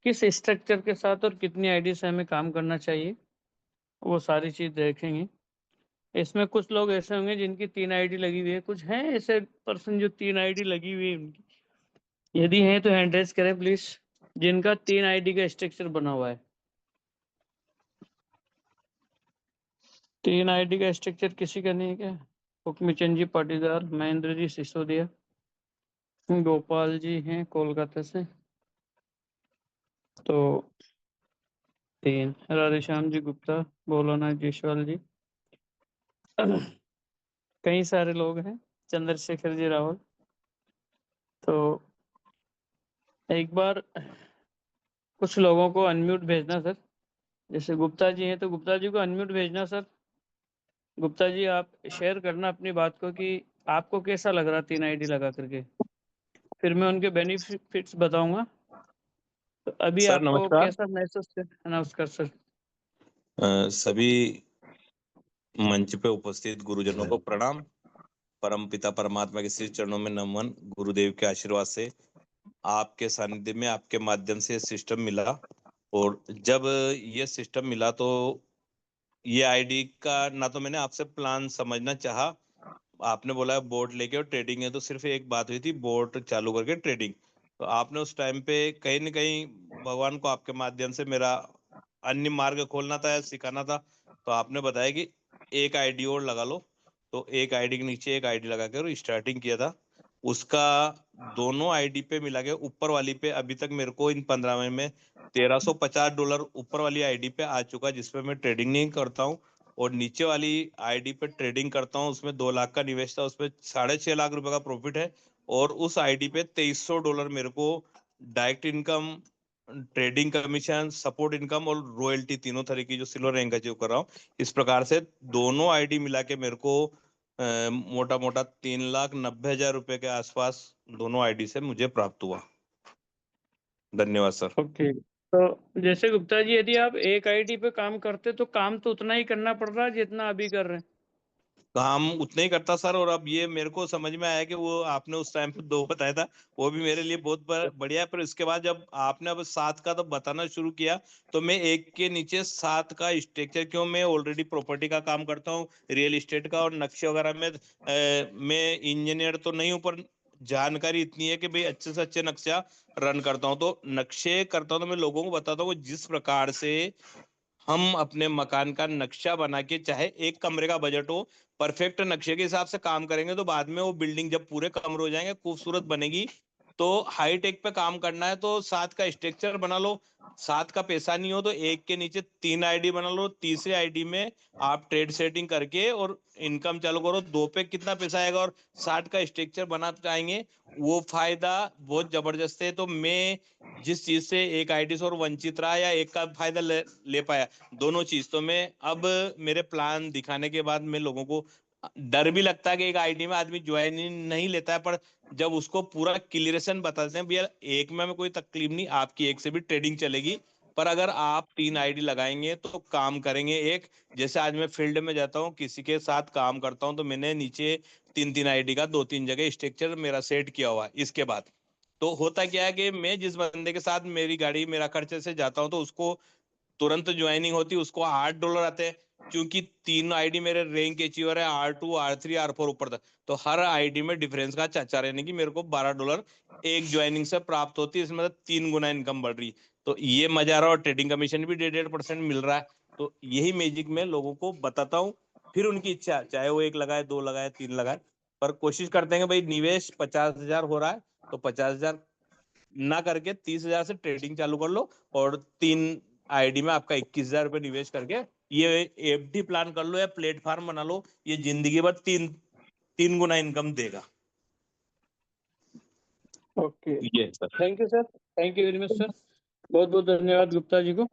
किस स्ट्रक्चर के साथ और कितनी आईडी से हमें काम करना चाहिए, वो सारी चीज देखेंगे। इसमें कुछ लोग ऐसे होंगे जिनकी 3 आईडी लगी हुई है, कुछ हैं ऐसे पर्सन जो 3 आईडी लगी हुई है उनकी। यदि हैं तो हैंड रेज करें प्लीज, जिनका 3 आईडी का स्ट्रक्चर बना हुआ है। 3 आईडी का स्ट्रक्चर किसी का नहीं है क्या? हुक्मचंद जी पाटीदार, महेंद्र जी सिसोदिया, गोपाल जी हैं कोलकाता से, तो 3। राधेश्याम जी गुप्ता, भोलानाथ जायसवाल जी, कई सारे लोग हैं, चंद्रशेखर जी रावल। तो एक बार कुछ लोगों को अनम्यूट भेजना सर, जैसे गुप्ता जी हैं तो गुप्ता जी को अनम्यूट भेजना सर। गुप्ता जी आप शेयर करना अपनी बात को कि आपको कैसा लग रहा 3 आईडी लगा करके, फिर मैं उनके बेनिफिट्स बताऊंगा। तो अभी सर आपको नमस्कार। कैसा महसूस है? नमस्कार सर। सभी मंच पे उपस्थित गुरुजनों को प्रणाम। परम पिता परमात्मा के श्री चरणों में नमन। गुरुदेव के आशीर्वाद से आपके सानिध्य में आपके माध्यम से सिस्टम मिला, और जब ये सिस्टम मिला तो ये आईडी का ना तो मैंने आपसे प्लान समझना चाहा। आपने बोला बोट लेके और ट्रेडिंग है, तो सिर्फ एक बात हुई थी, बोट चालू करके ट्रेडिंग। तो आपने उस टाइम पे कहीं न कहीं भगवान को आपके माध्यम से मेरा अन्य मार्ग खोलना था या सिखाना था, तो आपने बताया कि एक आईडी और लगा लो। तो एक आईडी के नीचे एक आईडी लगा कर स्टार्टिंग किया था। उसका दोनों आईडी पे मिला के ऊपर वाली पे अभी तक मेरे को इन 15 महीने में $1350 ऊपर वाली आईडी पे आ चुका, जिसपे मैं ट्रेडिंग नहीं करता हूँ। और नीचे वाली आईडी पे ट्रेडिंग करता हूँ, उसमें 2 लाख का निवेश था, उसपे $6.5 लाख का प्रॉफिट है। और उस आईडी पे $2300 मेरे को direct income, trading commission, support income और रॉयल्टी, तीनों तरह की जो सिल्वर रैंक अचीव कर रहा हूँ। इस प्रकार से दोनों आईडी मिला के मेरे को मोटा मोटा $3,90,000 के आसपास दोनों आईडी से मुझे प्राप्त हुआ। धन्यवाद सर। ओके, तो जैसे गुप्ता जी यदि आप एक आईडी पे काम करते तो काम तो उतना ही करना पड़ रहा है जितना अभी कर रहे हैं। काम उतना ही करता सर, और अब ये मेरे को समझ में आया कि वो आपने उस टाइम पे 2 बताया था, वो भी मेरे लिए बहुत बढ़िया है। पर इसके बाद जब आपने अब 7 का तो बताना शुरू किया, तो मैं एक के नीचे 7 का स्ट्रक्चर, क्यों मैं ऑलरेडी प्रॉपर्टी का काम करता हूँ, रियल एस्टेट का, और नक्शे वगैरह में मैं इंजीनियर तो नहीं हूँ, पर जानकारी इतनी है कि भाई अच्छे से अच्छे नक्शा रन करता हूँ। तो नक्शे करता हूँ तो मैं लोगों को बताता हूँ जिस प्रकार से हम अपने मकान का नक्शा बना के, चाहे एक कमरे का बजट हो, परफेक्ट नक्शे के हिसाब से काम करेंगे तो बाद में वो बिल्डिंग जब पूरे कमरे हो जाएंगे खूबसूरत बनेगी। तो हाई टेक पे काम करना है तो 7 का स्ट्रक्चर बना लो। 7 का पैसा नहीं हो तो एक के नीचे 3 आईडी बना लो। तीसरे आईडी में आप ट्रेड सेटिंग करके और इनकम चालू करो। 2 पे कितना पैसा आएगा, और 60 का स्ट्रक्चर बना चाहेंगे, वो फायदा बहुत जबरदस्त है। तो मैं जिस चीज से एक आईडी से और वंचित रहा, या एक का फायदा ले पाया, दोनों चीज, तो मैं अब मेरे प्लान दिखाने के बाद मैं लोगों को, डर भी लगता है कि एक आईडी में आदमी ज्वाइन नहीं लेता है, पर जब उसको पूरा क्लियरेशन बताते हैं भैया एक में कोई तकलीफ नहीं, आपकी एक से भी ट्रेडिंग चलेगी, पर अगर आप 3 आईडी लगाएंगे तो काम करेंगे एक। जैसे आज मैं फील्ड में जाता हूँ, किसी के साथ काम करता हूँ, तो मैंने नीचे 3 आईडी का 2-3 जगह स्ट्रक्चर मेरा सेट किया हुआ है। इसके बाद तो होता क्या है कि मैं जिस बंदे के साथ मेरी गाड़ी मेरा खर्चे से जाता हूँ, तो उसको तुरंत ज्वाइनिंग होती है, उसको $8 आते हैं, क्योंकि 3 आईडी मेरे रैंक अचीवर है, R2 R3 R4 ऊपर तक। तो हर आईडी में डिफरेंस का चाचा रहने की मेरे को $12 एक ज्वाइनिंग से प्राप्त होती है। इसमें मतलब 3 गुना इनकम बढ़ रही। तो ये मजा आ रहा है, और ट्रेडिंग कमीशन भी 1.5% मिल रहा है। तो यही मैजिक मैं लोगों को बताता हूँ। फिर उनकी इच्छा, चाहे वो 1 लगाए, 2 लगाए, 3 लगाए, पर कोशिश करते हैं कि भाई निवेश 50,000 हो रहा है तो 50,000 ना करके 30,000 से ट्रेडिंग चालू कर लो, और 3 आईडी में आपका 21,000 रुपये निवेश करके ये एफडी प्लान कर लो या प्लेटफॉर्म बना लो। ये जिंदगी भर तीन गुना इनकम देगा। ओके, ये sir. Thank you sir, thank you very much sir, बहुत बहुत धन्यवाद गुप्ता जी को।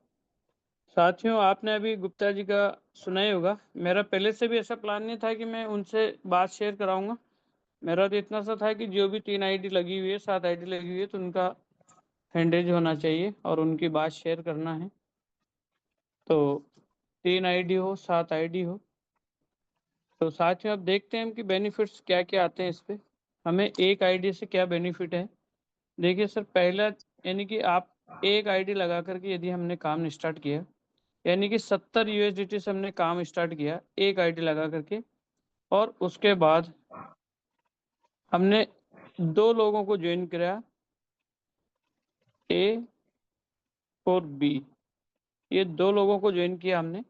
साथियों, आपने अभी गुप्ता जी का सुना ही होगा। मेरा पहले से भी ऐसा प्लान नहीं था कि मैं उनसे बात शेयर कराऊंगा। मेरा तो इतना सा था कि जो भी 3 आईडी लगी हुई है, 7 आईडी लगी हुई है, तो उनका हैंडेज होना चाहिए और उनकी बात शेयर करना है। तो 3 आईडी हो, 7 आईडी हो, तो साथियों अब देखते हैं कि बेनिफिट्स क्या क्या आते हैं इस पे। हमें एक आईडी से क्या बेनिफिट है। देखिए सर, पहला यानी कि आप एक आईडी लगा करके यदि हमने काम स्टार्ट किया, यानी कि 70 यूएसडीटी से हमने काम स्टार्ट किया एक आईडी लगा करके, और उसके बाद हमने 2 लोगों को ज्वाइन कराया, ए और बी। ये 2 लोगों को ज्वाइन किया हमने,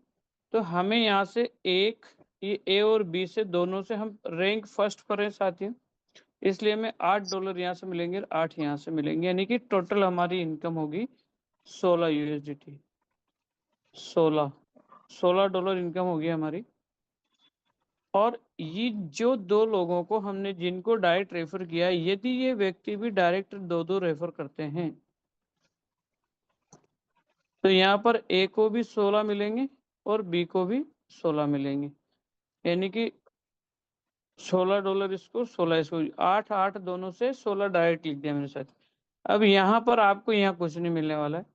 तो हमें यहाँ से एक, ये ए और बी से दोनों से हम रैंक फर्स्ट पर हैं साथियों, इसलिए हमें $8 यहाँ से मिलेंगे और 8 यहाँ से मिलेंगे, यानी कि टोटल हमारी इनकम होगी 16 यूएसडीटी। 16 इनकम होगी हमारी। और ये जो 2 लोगों को हमने जिनको डायरेक्ट रेफर किया, यदि ये व्यक्ति भी डायरेक्ट 2-2 रेफर करते हैं, तो यहाँ पर ए को भी 16 मिलेंगे और बी को भी 16 मिलेंगे, यानी कि $16 इसको, 16 इसको, 8-8 दोनों से 16 डायरेक्ट लिख दिया मेरे साथ। अब यहाँ पर आपको यहाँ कुछ नहीं मिलने वाला है,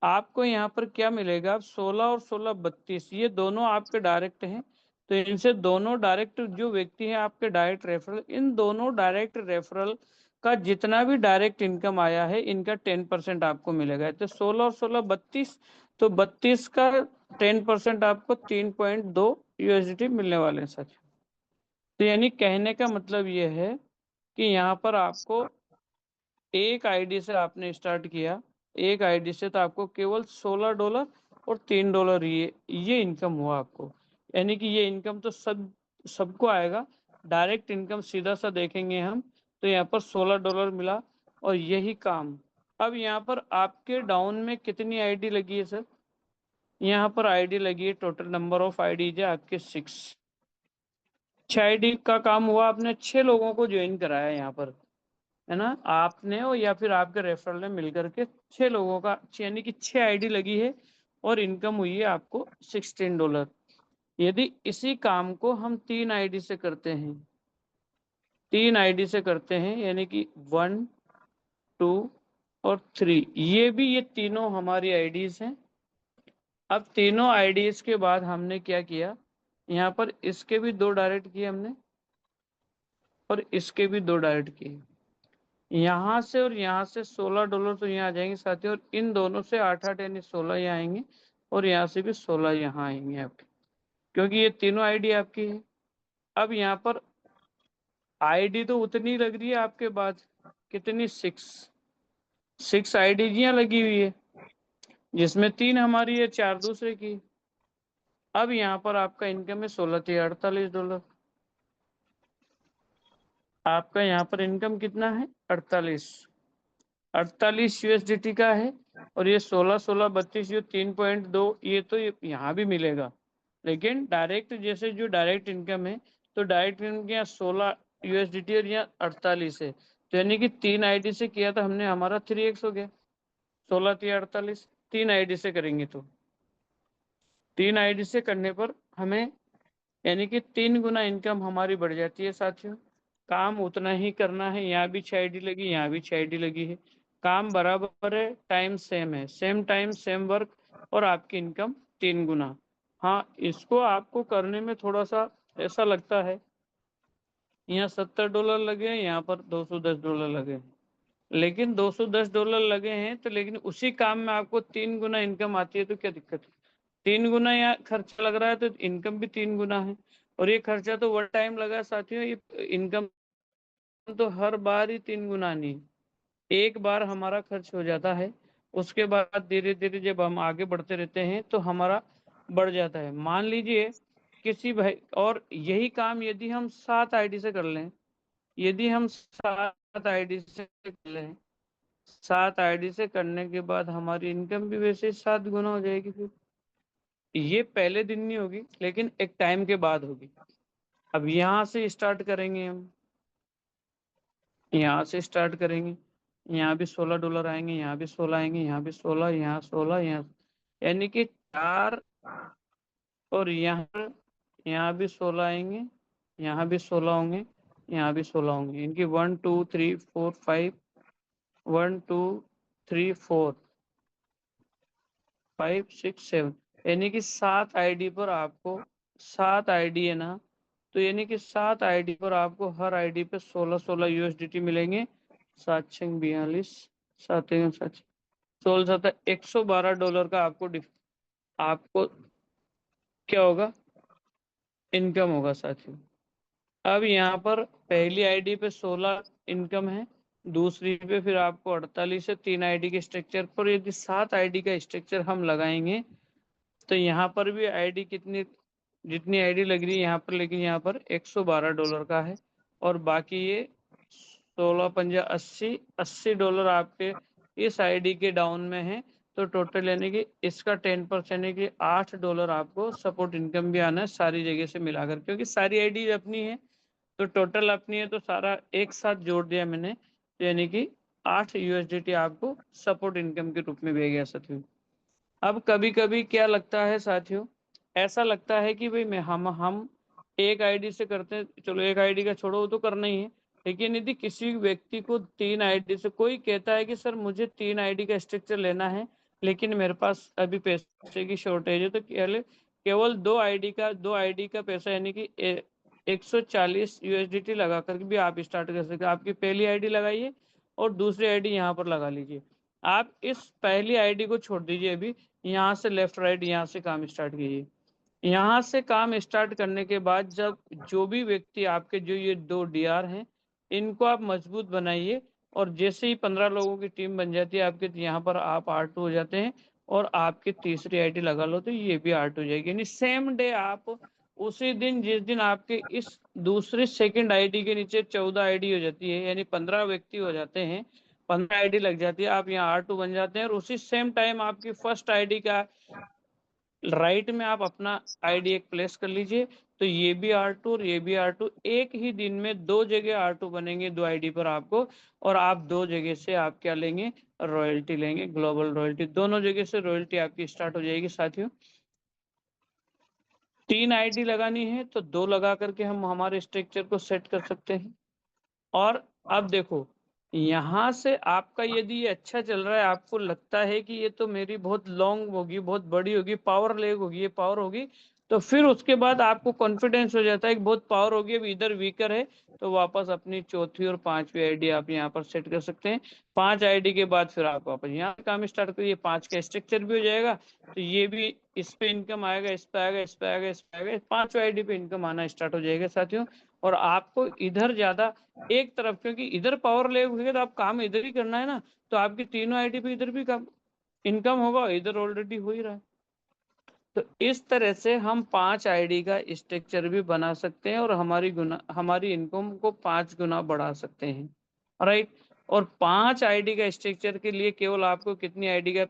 आपको यहाँ पर क्या मिलेगा, 16 और 16 32, ये दोनों आपके डायरेक्ट हैं, तो इनसे दोनों डायरेक्ट जो व्यक्ति हैं आपके डायरेक्ट रेफरल, इन दोनों डायरेक्ट रेफरल का जितना भी डायरेक्ट इनकम आया है, इनका 10% आपको मिलेगा। तो 16 और 16 32, तो 32 का 10% आपको 3.2 यूएसडीटी मिलने वाले हैं सच। तो यानी कहने का मतलब ये है कि यहाँ पर आपको एक आईडी से आपने स्टार्ट किया, एक आईडी से, तो आपको केवल $16 और $3 ये इनकम हुआ आपको, यानी कि ये इनकम तो सबको आएगा। डायरेक्ट इनकम सीधा सा देखेंगे हम, तो यहाँ पर $16 मिला, और यही काम। अब यहाँ पर आपके डाउन में कितनी आईडी लगी है सर? यहाँ पर आईडी लगी है, टोटल नंबर ऑफ आईडी है आपके 6 आईडी का काम हुआ, आपने 6 लोगों को ज्वाइन कराया यहाँ पर, है ना, आपने और या फिर आपके रेफरल ने मिलकर के 6 लोगों का, यानी कि 6 आईडी लगी है और इनकम हुई है आपको $16। यदि इसी काम को हम 3 आईडी से करते हैं, 3 आईडी से करते हैं, यानी कि 1, 2 और 3, ये तीनों हमारी आईडीज हैं। अब तीनों आईडीज के बाद हमने क्या किया, यहाँ पर इसके भी 2 डायरेक्ट किए हमने, और इसके भी 2 डायरेक्ट किए, यहाँ से और यहाँ से $16 तो यहाँ आ जाएंगे साथियों, और इन दोनों से 8-8 यानी 16 यहाँ आएंगे, और यहाँ से भी 16 यहाँ आएंगे आपके, क्योंकि ये तीनों आईडी आपकी है। अब यहाँ पर आईडी तो उतनी लग रही है आपके बाद, कितनी, 6 आईडी यहाँ लगी हुई है, जिसमें 3 हमारी है, 4 दूसरे की। अब यहाँ पर आपका इनकम है $16-48। आपका यहाँ पर इनकम कितना है, 48 यूएसडीटी का है, और ये 16 32, ये 3.2, ये तो यहाँ भी मिलेगा, लेकिन डायरेक्ट जैसे जो डायरेक्ट इनकम है, तो डायरेक्ट इनकम यहाँ 16 यूएसडीटी और यहाँ 48 है, तो यानी कि 3 आईडी से किया था हमने, हमारा 3x हो गया, 16-48, 3 आईडी से करेंगे तो 3 आईडी से करने पर हमें, यानी कि 3 गुना इनकम हमारी बढ़ जाती है साथियों। काम उतना ही करना है, यहाँ भी 6 आईडी लगी, यहाँ भी 6 आईडी लगी है, काम बराबर है, टाइम सेम है, सेम टाइम सेम वर्क, और आपकी इनकम 3 गुना। हाँ, इसको आपको करने में थोड़ा सा ऐसा लगता है, यहाँ $70 लगे हैं, यहाँ पर $210 लगे हैं, लेकिन $210 लगे हैं, तो लेकिन उसी काम में आपको 3 गुना इनकम आती है, तो क्या दिक्कत है? 3 गुना यहाँ खर्चा लग रहा है, तो इनकम भी 3 गुना है, और ये खर्चा तो वन टाइम लगा साथियों, ये इनकम तो हर बार ही 3 गुना नहीं, एक बार हमारा खर्च हो जाता है, उसके बाद धीरे धीरे जब हम आगे बढ़ते रहते हैं तो हमारा बढ़ जाता है। मान लीजिए किसी भाई, और यही काम यदि हम 7 आईडी से कर लें, यदि हम 7 आईडी से कर लें, 7 आईडी से करने के बाद हमारी इनकम भी वैसे 7 गुना हो जाएगी। फिर ये पहले दिन नहीं होगी, लेकिन एक टाइम के बाद होगी। अब यहाँ से स्टार्ट करेंगे, हम यहाँ से स्टार्ट करेंगे, यहाँ भी $16 आएंगे, यहाँ भी 16 आएंगे, यहाँ भी 16, यहाँ 16, यहाँ, यानी कि 4, और यहाँ भी 16 आएंगे, यहाँ भी 16 होंगे, यहाँ भी 16 होंगे, इनकी 1 2 3 4 5, 1 2 3 4 5 6 7, यानी कि 7 आईडी पर आपको, 7 आईडी है ना, तो यानी कि 7 आईडी पर आपको हर आईडी पे 16 16 यूएसडीटी मिलेंगे। 7 6 42, 7 7 16 $112 का आपको क्या होगा, इनकम होगा साथियों। अब यहाँ पर पहली आईडी पे 16 इनकम है, दूसरी पे फिर आपको 48 है। 3 आईडी के स्ट्रक्चर पर यदि 7 आईडी का स्ट्रक्चर हम लगाएंगे तो यहाँ पर भी आईडी कितनी, जितनी आईडी लग रही है यहाँ पर, लेकिन यहाँ पर $112 का है और बाकी ये 16 पंजा 80 डॉलर आपके इस आईडी के डाउन में है। तो टोटल यानी कि इसका 10% यानी कि $8 आपको सपोर्ट इनकम भी आना है सारी जगह से मिलाकर, क्योंकि सारी आईडी अपनी है तो टोटल अपनी है, तो सारा एक साथ जोड़ दिया मैंने, तो यानी कि 8 USDT आपको सपोर्ट इनकम के रूप में भेज गया साथियों। अब कभी कभी क्या लगता है साथियों, ऐसा लगता है कि भाई मैं हम एक आईडी से करते हैं, चलो एक आईडी का छोड़ो, वो तो करना ही है, लेकिन यदि किसी व्यक्ति को 3 आईडी से, कोई कहता है कि सर मुझे 3 आईडी का स्ट्रक्चर लेना है लेकिन मेरे पास अभी पैसे की शॉर्टेज है, तो केवल 2 आईडी का पैसा यानी कि 140 USDT लगा करके भी आप स्टार्ट कर सकते हैं। आपकी पहली आईडी लगाइए और दूसरी आईडी यहाँ पर लगा लीजिए। आप इस पहली आईडी को छोड़ दीजिए, अभी यहाँ से लेफ्ट राइट यहाँ से काम स्टार्ट कीजिए। यहाँ से काम स्टार्ट करने के बाद जब जो भी व्यक्ति आपके, जो ये 2 DR हैं, इनको आप मजबूत बनाइए और जैसे ही 15 लोगों की टीम बन जाती है आपके, यहाँ पर आप R2 हो जाते हैं और आपकी तीसरी आईडी लगा लो तो ये भी R2 हो जाएगी। यानी सेम डे आप उसी दिन, जिस दिन आपके इस दूसरी सेकंड आईडी के नीचे 14 आईडी हो जाती है, यानी 15 व्यक्ति हो जाते हैं, 15 आईडी लग जाती है, आप यहाँ R2 बन जाते हैं और उसी सेम टाइम आपकी फर्स्ट आईडी का राइट में आप अपना आईडी एक प्लेस कर लीजिए, तो ये भी R2 और ये भी R2, एक ही दिन में 2 जगह R2 बनेंगे 2 आईडी पर आपको, और आप 2 जगह से आप क्या लेंगे, रॉयल्टी लेंगे, ग्लोबल रॉयल्टी, दोनों जगह से रॉयल्टी आपकी स्टार्ट हो जाएगी साथियों। 3 आईडी लगानी है तो 2 लगा करके हम हमारे स्ट्रक्चर को सेट कर सकते हैं। और अब देखो, यहाँ से आपका यदि ये अच्छा चल रहा है, आपको लगता है कि ये तो मेरी बहुत लॉन्ग होगी, बहुत बड़ी होगी, पावर लेग होगी, ये पावर होगी, तो फिर उसके बाद आपको कॉन्फिडेंस हो जाता है कि बहुत पावर होगी, अब इधर वीकर है, तो वापस अपनी चौथी और 5वीं आईडी आप यहाँ पर सेट कर सकते हैं। 5 आईडी के बाद फिर आप वापस यहाँ काम स्टार्ट करिए, 5 का स्ट्रक्चर भी हो जाएगा, तो ये भी इस पे इनकम आएगा, इस पे आएगा, इस पे आएगा, इस पे आएगा, 5वीं आईडी पे इनकम आना स्टार्ट हो जाएगा साथियों। और आपको इधर ज्यादा एक तरफ, क्योंकि इधर पावर ले हुए तो आप काम इधर ही करना है ना, तो आपकी तीनों आईडी पे इधर भी काम इनकम होगा, इधर ऑलरेडी हो ही रहा है। तो इस तरह से हम 5 आईडी का स्ट्रक्चर भी बना सकते हैं और हमारी इनकम को 5 गुना बढ़ा सकते हैं, राइट। और 5 आईडी का स्ट्रक्चर के लिए केवल आपको कितनी आईडी का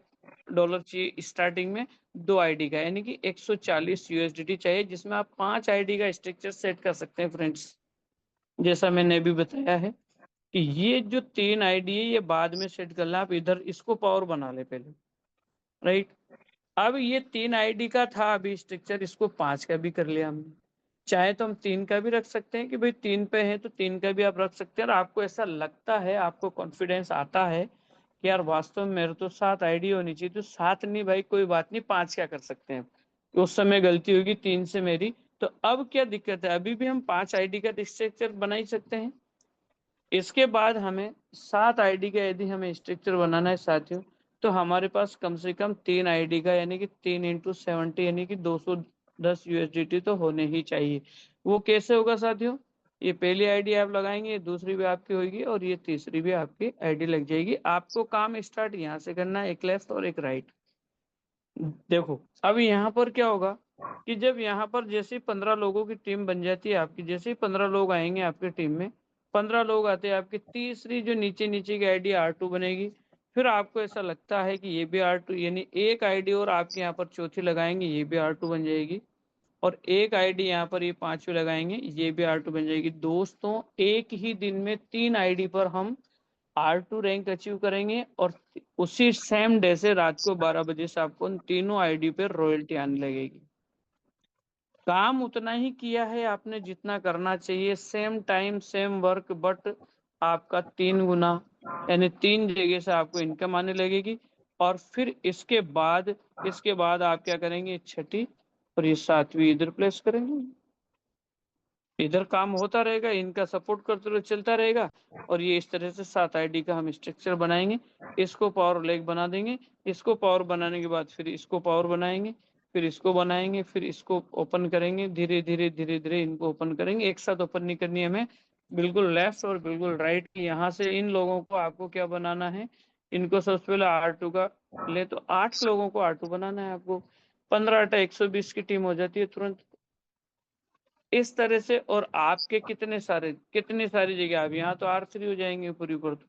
डॉलर चाहिए, स्टार्टिंग में 2 आईडी का, यानी कि 140 USDT चाहिए, जिसमें आप 5 आईडी का स्ट्रक्चर सेट कर सकते हैं फ्रेंड्स। जैसा मैंने अभी बताया है कि ये जो 3 आईडी है ये बाद में सेट करना, आप इधर इसको पावर बना ले पहले, राइट। अब ये 3 आईडी का था अभी स्ट्रक्चर, इसको 5 का भी कर लिया हमने। चाहे तो हम 3 का भी रख सकते हैं कि भाई 3 पे है तो 3 का भी आप रख सकते हैं, और आपको ऐसा लगता है, आपको कॉन्फिडेंस आता है कि यार वास्तव में मेरे तो 7 आईडी होनी चाहिए, तो 7 नहीं भाई, कोई बात नहीं, 5 क्या कर सकते हैं, उस समय गलती होगी 3 से मेरी, तो अब क्या दिक्कत है, अभी भी हम 5 आईडी का स्ट्रक्चर बना ही सकते हैं। इसके बाद हमें 7 आईडी का यदि हमें स्ट्रक्चर बनाना है साथियों, तो हमारे पास कम से कम 3 आईडी का, यानी कि 3 × 70 यानी कि 210 USDT तो होने ही चाहिए। वो कैसे होगा साथियों, ये पहली आईडी आप लगाएंगे, दूसरी भी आपकी होगी और ये तीसरी भी आपकी आईडी लग जाएगी। आपको काम स्टार्ट यहाँ से करना है, एक लेफ्ट और एक राइट। देखो अब यहाँ पर क्या होगा कि जब यहाँ पर जैसे 15 लोगों की टीम बन जाती है आपकी, जैसे ही 15 लोग आएंगे आपकी टीम में, 15 लोग आते हैं, आपकी तीसरी जो नीचे नीचे की आईडी R2 बनेगी। फिर आपको ऐसा लगता है कि ये भी R2, यानी एक आईडी और आपके यहाँ पर चौथी लगाएंगे, ये भी R2 बन जाएगी, और एक आईडी यहाँ पर ये 5वीं लगाएंगे, ये भी R2 बन जाएगी। दोस्तों एक ही दिन में 3 आईडी पर हम R2 रैंक अचीव करेंगे, और उसी सेम डे से रात को 12 बजे से आपको तीनों आईडी पे रॉयल्टी आने लगेगी। काम उतना ही किया है आपने जितना करना चाहिए, same time same work, but आपका 3 गुना, यानी 3 जगह से आपको इनकम आने लगेगी। और फिर इसके बाद आप क्या करेंगे, छठी और ये 7वीं इधर प्लेस करेंगे। इधर काम होता रहेगा, इनका सपोर्ट करते हुए चलता रहेगा, और ये इस तरह से 7 आईडी का हम स्ट्रक्चर बनाएंगे। इसको पावर लेग बना देंगे, इसको पावर बनाने के बाद फिर इसको पावर बनाएंगे, फिर इसको बनाएंगे, फिर इसको ओपन करेंगे, धीरे धीरे धीरे धीरे इनको ओपन करेंगे। एक साथ ओपन नहीं करनी हमें, बिल्कुल लेफ्ट और बिल्कुल राइट। यहाँ से इन लोगों को आपको क्या बनाना है, इनको सबसे पहले R2 का ले, तो 8 लोगों को R2 बनाना है आपको। 15 × 120 की टीम हो जाती है तुरंत इस तरह से। और आपके कितनी सारी जगह, आप यहाँ तो R3 हो जाएंगे ऊपर ऊपर तो।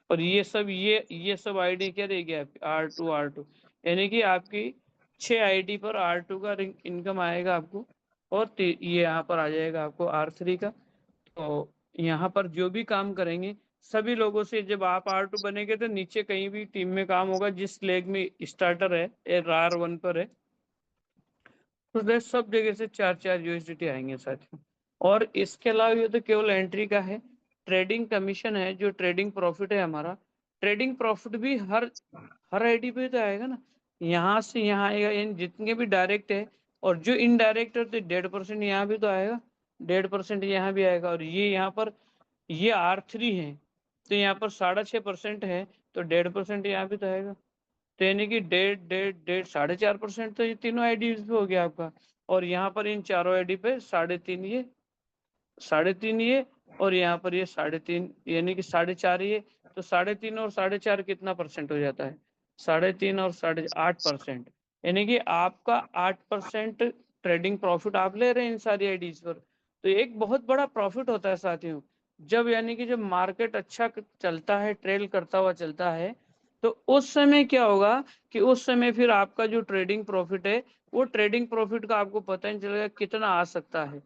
और ये सब आईडी क्या रहेगी आपकी, R2 यानी कि आपकी 6 आईडी पर R2 का इनकम आएगा आपको, और ये यहाँ पर आ जाएगा आपको R3 का। तो यहाँ पर जो भी काम करेंगे सभी लोगों से, जब आप R2 बनेंगे तो नीचे कहीं भी टीम में काम होगा, जिस लेग में स्टार्टर है R1 पर है, तो सब जगह से 4 USDT आएंगे साथियों। और इसके अलावा ये तो केवल एंट्री का है। ट्रेडिंग कमीशन है, जो ट्रेडिंग प्रॉफिट है हमारा, ट्रेडिंग प्रॉफिट भी हर आईडी पे तो आएगा ना। यहाँ से यहाँ आएगा, इन जितने भी डायरेक्ट है, और जो इनडायरेक्ट है तो 1.5% यहाँ भी तो आएगा, 1.5% यहाँ भी आएगा। और ये यहाँ पर ये R3 है, तो यहाँ पर 6.5% है, तो 1.5% यहाँ भी तो आएगा। तो यानी कि 1.5 तो ये तीनों आईडी पे हो गया आपका। और यहाँ पर इन चारों आईडी पे 3.5 ये, और यहाँ पर ये 3.5, यानी कि 4.5 ये। तो 3.5 और 4.5 कितना परसेंट हो जाता है, 3.5 और 8%, यानी कि आपका 8% ट्रेडिंग प्रॉफिट आप ले रहे हैं इन सारी आईडीज पर। तो एक बहुत बड़ा प्रॉफिट होता है साथियों, जब यानी कि जब मार्केट अच्छा चलता है, ट्रेल करता हुआ चलता है, तो उस समय क्या होगा कि उस समय फिर आपका जो ट्रेडिंग प्रॉफिट है, वो ट्रेडिंग प्रॉफिट का आपको पता नहीं चलेगा कितना आ सकता है।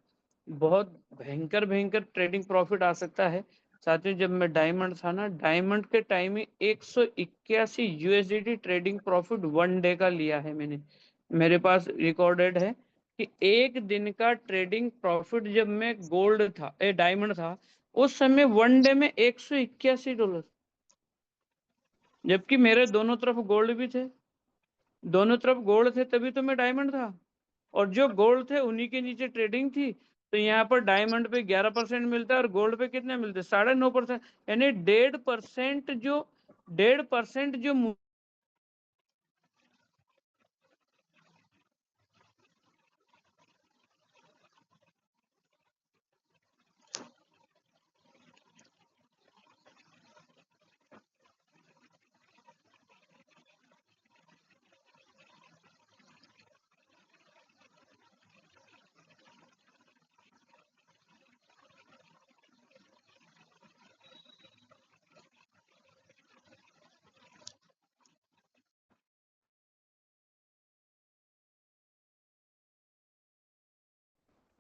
बहुत भयंकर भयंकर ट्रेडिंग प्रॉफिट आ सकता है साथियों। जब मैं डायमंड था ना, डायमंड के टाइम में 181 USDT ट्रेडिंग प्रॉफिट 1 डे का लिया है मैंने, मेरे पास रिकॉर्डेड है कि एक दिन का ट्रेडिंग प्रॉफिट जब मैं गोल्ड था, डायमंड था, उस समय 1 डे में $181, जबकि मेरे दोनों तरफ गोल्ड भी थे, दोनों तरफ गोल्ड थे, तभी तो मैं डायमंड था। और जो गोल्ड थे उन्हीं के नीचे ट्रेडिंग थी। तो यहाँ पर डायमंड पे 11% मिलता है, और गोल्ड पे कितने मिलते, 9.5%, यानी 1.5% जो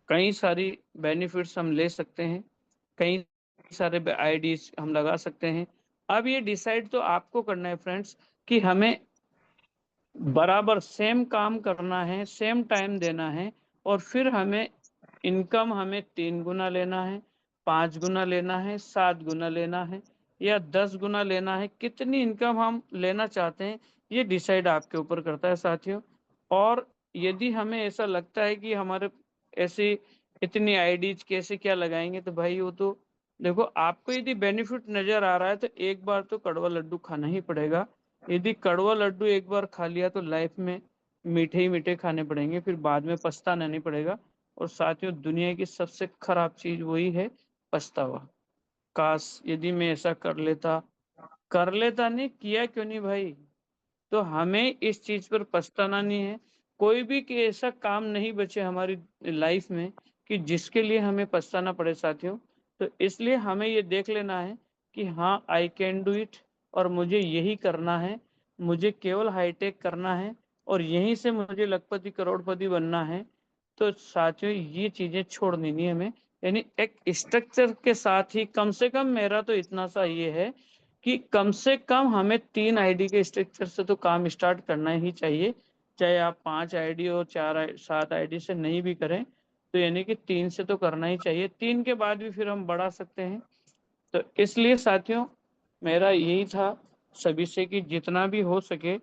कई सारी बेनिफिट्स हम ले सकते हैं, कई सारे आईडीज हम लगा सकते हैं। अब ये डिसाइड तो आपको करना है फ्रेंड्स, कि हमें बराबर सेम काम करना है, सेम टाइम देना है, और फिर हमें इनकम हमें 3 गुना लेना है, 5 गुना लेना है, 7 गुना लेना है, या 10 गुना लेना है। कितनी इनकम हम लेना चाहते हैं, ये डिसाइड आपके ऊपर करता है साथियों। और यदि हमें ऐसा लगता है कि हमारे ऐसी इतनी आईडीज कैसे क्या लगाएंगे, तो भाई वो तो देखो, आपको यदि बेनिफिट नजर आ रहा है तो एक बार तो कड़वा लड्डू खाना ही पड़ेगा। यदि कड़वा लड्डू एक बार खा लिया तो लाइफ में मीठे ही मीठे खाने पड़ेंगे, फिर बाद में पछताना नहीं पड़ेगा। और साथियों, दुनिया की सबसे खराब चीज वही है, पछतावा। काश यदि मैं ऐसा कर लेता नहीं, किया क्यों नहीं भाई। तो हमें इस चीज पर पछताना नहीं है। कोई भी कि ऐसा काम नहीं बचे हमारी लाइफ में कि जिसके लिए हमें पछताना पड़े साथियों। तो इसलिए हमें ये देख लेना है कि हाँ, आई कैन डू इट, और मुझे यही करना है, मुझे केवल हाईटेक करना है, और यहीं से मुझे लखपति करोड़पति बनना है। तो साथियों, ये चीजें छोड़नी नहीं हमें, यानी एक स्ट्रक्चर के साथ ही, कम से कम मेरा तो इतना सा ये है कि कम से कम हमें 3 आईडी के स्ट्रक्चर से तो काम स्टार्ट करना ही चाहिए। चाहे आप 5 आईडी और 7 आईडी से नहीं भी करें, तो यानी कि 3 से तो करना ही चाहिए। 3 के बाद भी फिर हम बढ़ा सकते हैं। तो इसलिए साथियों, मेरा यही था सभी से कि जितना भी हो सके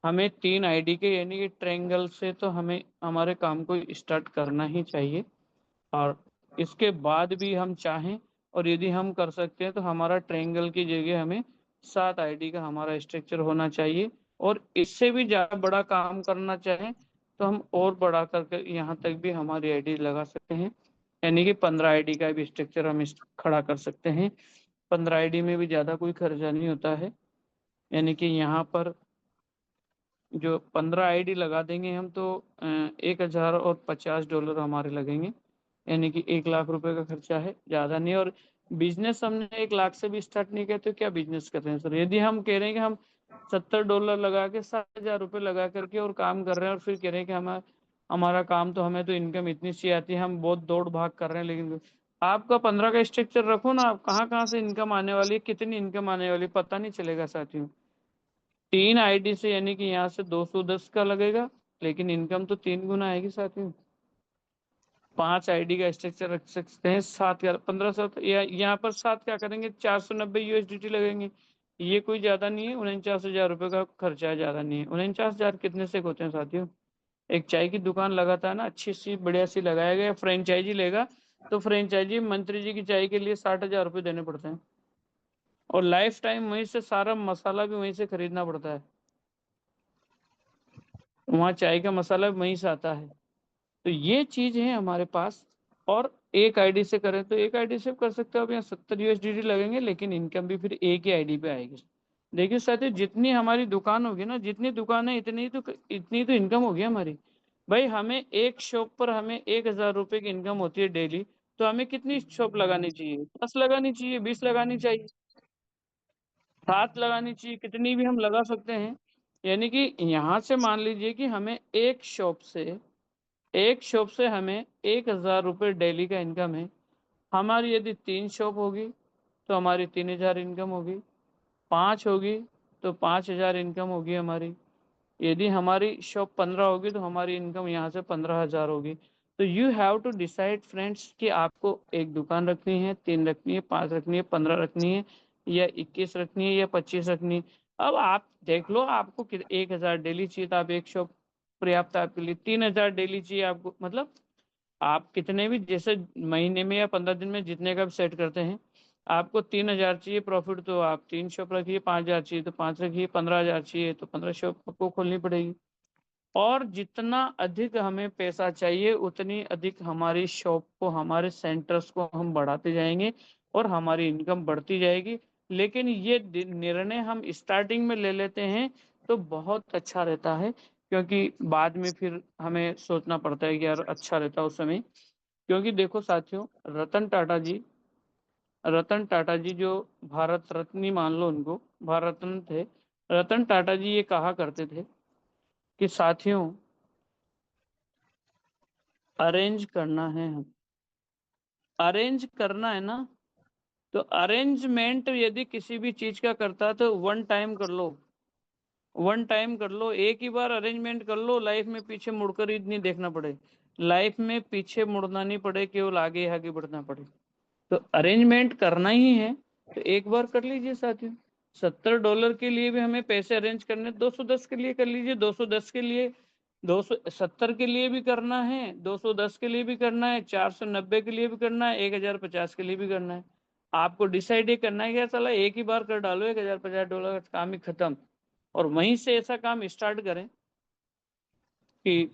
हमें 3 आईडी के यानी कि ट्रायंगल से तो हमें हमारे काम को स्टार्ट करना ही चाहिए। और इसके बाद भी हम चाहें और यदि हम कर सकते हैं तो हमारा ट्रायंगल की जगह हमें 7 आईडी का हमारा स्ट्रक्चर होना चाहिए, और इससे भी ज़्यादा बड़ा काम करना चाहें तो हम और बड़ा करके यहाँ तक भी हमारी आईडी लगा सकते हैं, यानी कि 15 आईडी का भी स्ट्रक्चर हम खड़ा कर सकते हैं। 15 आईडी में भी ज़्यादा कोई खर्चा नहीं होता है, यानी कि यहाँ पर जो 15 आईडी लगा देंगे हम तो $1050 हमारे लगेंगे, यानी कि 1 लाख रुपए का खर्चा है, ज़्यादा नहीं। और बिजनेस हमने 1 लाख से भी स्टार्ट नहीं किया तो क्या बिजनेस कर रहे हैं सर? यदि हम कह रहे हैं कि हम $70 लगा के 60,000 लगा करके और काम कर रहे हैं और फिर कह रहे हैं कि हमारा काम तो हमें तो इनकम इतनी सी आती है, हम बहुत दौड़ भाग कर रहे हैं, लेकिन आपका 15 का स्ट्रक्चर रखो ना, आप कहाँ से इनकम आने वाली है, कितनी इनकम आने वाली पता नहीं चलेगा साथियों। 3 आईडी से यानी कि यहाँ से 210 का लगेगा, लेकिन इनकम तो 3 गुना आएगी साथियों। 5 आईडी का स्ट्रक्चर रख सकते हैं, 1500 यहाँ पर 7 क्या करेंगे, 490 USDT लगेंगे। ये कोई ज्यादा नहीं है, 49,000 का खर्चा है, ज्यादा नहीं है। 49,000 कितने से होते हैं साथियों? एक चाय की दुकान लगाता है ना, अच्छी सी बढ़िया सी लगाया गया, फ्रेंचाइजी लेगा तो फ्रेंचाइजी मंत्री जी की चाय के लिए 60,000 देने पड़ते हैं, और लाइफ टाइम वहीं से सारा मसाला भी वहीं से खरीदना पड़ता है, वहाँ चाय का मसाला वहीं से आता है। तो ये चीज है हमारे पास। और एक आईडी से करें तो एक आईडी से कर सकते हो, अब यहाँ 70 USDT लगेंगे, लेकिन इनकम भी फिर एक ही आईडी पे आएगी। देखिए साथियों, जितनी हमारी दुकान होगी ना, जितनी दुकान है इतनी तो इनकम होगी हमारी। भाई हमें एक शॉप पर हमें 1,000 की इनकम होती है डेली, तो हमें कितनी शॉप लगानी चाहिए? 10 लगानी चाहिए, 20 लगानी चाहिए, 7 लगानी चाहिए, कितनी भी हम लगा सकते हैं। यानी कि यहाँ से मान लीजिए कि हमें एक शॉप से हमें 1,000 डेली का इनकम है। हमारी यदि 3 शॉप होगी तो हमारी 3,000 इनकम होगी, 5 होगी तो 5,000 इनकम होगी हमारी। यदि हमारी शॉप 15 होगी तो हमारी इनकम यहाँ से 15,000 होगी। तो you have to decide friends कि आपको एक दुकान रखनी है, 3 रखनी है, 5 रखनी है, 15 रखनी है, या 21 रखनी है, या 25 रखनी है। अब आप देख लो, आपको 1,000 डेली चाहिए तो आप एक शॉप पर्याप्त है आपके लिए। 3,000 डेली चाहिए आपको, मतलब आप कितने भी, जैसे महीने में या 15 दिन में जितने का भी सेट करते हैं, आपको 3,000 चाहिए प्रॉफिट तो आप 3 शॉप रखिए, 5,000 चाहिए तो 5 रखिए, 15,000 चाहिए तो 15 शॉप आपको खोलनी पड़ेगी। और जितना अधिक हमें पैसा चाहिए उतनी अधिक हमारी शॉप को, हमारे सेंटर्स को हम बढ़ाते जाएंगे और हमारी इनकम बढ़ती जाएगी। लेकिन ये निर्णय हम स्टार्टिंग में ले लेते हैं तो बहुत अच्छा रहता है, क्योंकि बाद में फिर हमें सोचना पड़ता है कि यार अच्छा रहता उस समय। क्योंकि देखो साथियों, रतन टाटा जी जो भारत रत्न ही मान लो उनको, भारत रत्न थे, रतन टाटा जी ये कहा करते थे कि साथियों, अरेंज करना है, हम अरेंज करना है ना, तो अरेंजमेंट यदि किसी भी चीज का करता है तो वन टाइम कर लो, वन टाइम कर लो, एक ही बार अरेंजमेंट कर लो, लाइफ में पीछे मुड़कर ही नहीं देखना पड़े, लाइफ में पीछे मुड़ना नहीं पड़े, केवल आगे आगे बढ़ना पड़े। तो अरेंजमेंट करना ही है तो एक बार कर लीजिए साथियों। $70 के लिए भी हमें पैसे अरेंज करने, 210 के लिए कर लीजिए, 210 के लिए, 270 के लिए भी करना है, 210 के लिए भी करना है, 490 के लिए भी करना है, 1,050 के लिए भी करना है। आपको डिसाइड ये करना है कि चला एक ही बार कर डालो, $1,050 का काम ही खत्म, और वहीं से ऐसा काम स्टार्ट करें कि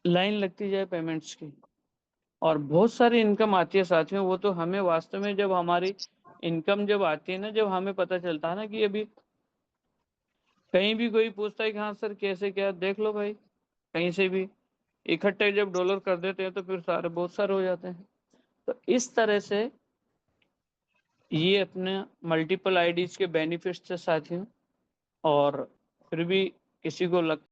लाइन लगती जाए पेमेंट्स की, और बहुत सारी इनकम आती है साथियों। वो तो हमें वास्तव में जब हमारी इनकम जब आती है ना, जब हमें पता चलता है ना कि अभी कहीं भी कोई पूछता है कि हाँ सर कैसे क्या, देख लो भाई, कहीं से भी इकट्ठे जब डॉलर कर देते हैं तो फिर सारे बहुत सारे हो जाते हैं। तो इस तरह से ये अपने मल्टीपल आईडीज के बेनिफिट्स थे साथियों। और फिर भी किसी को लगता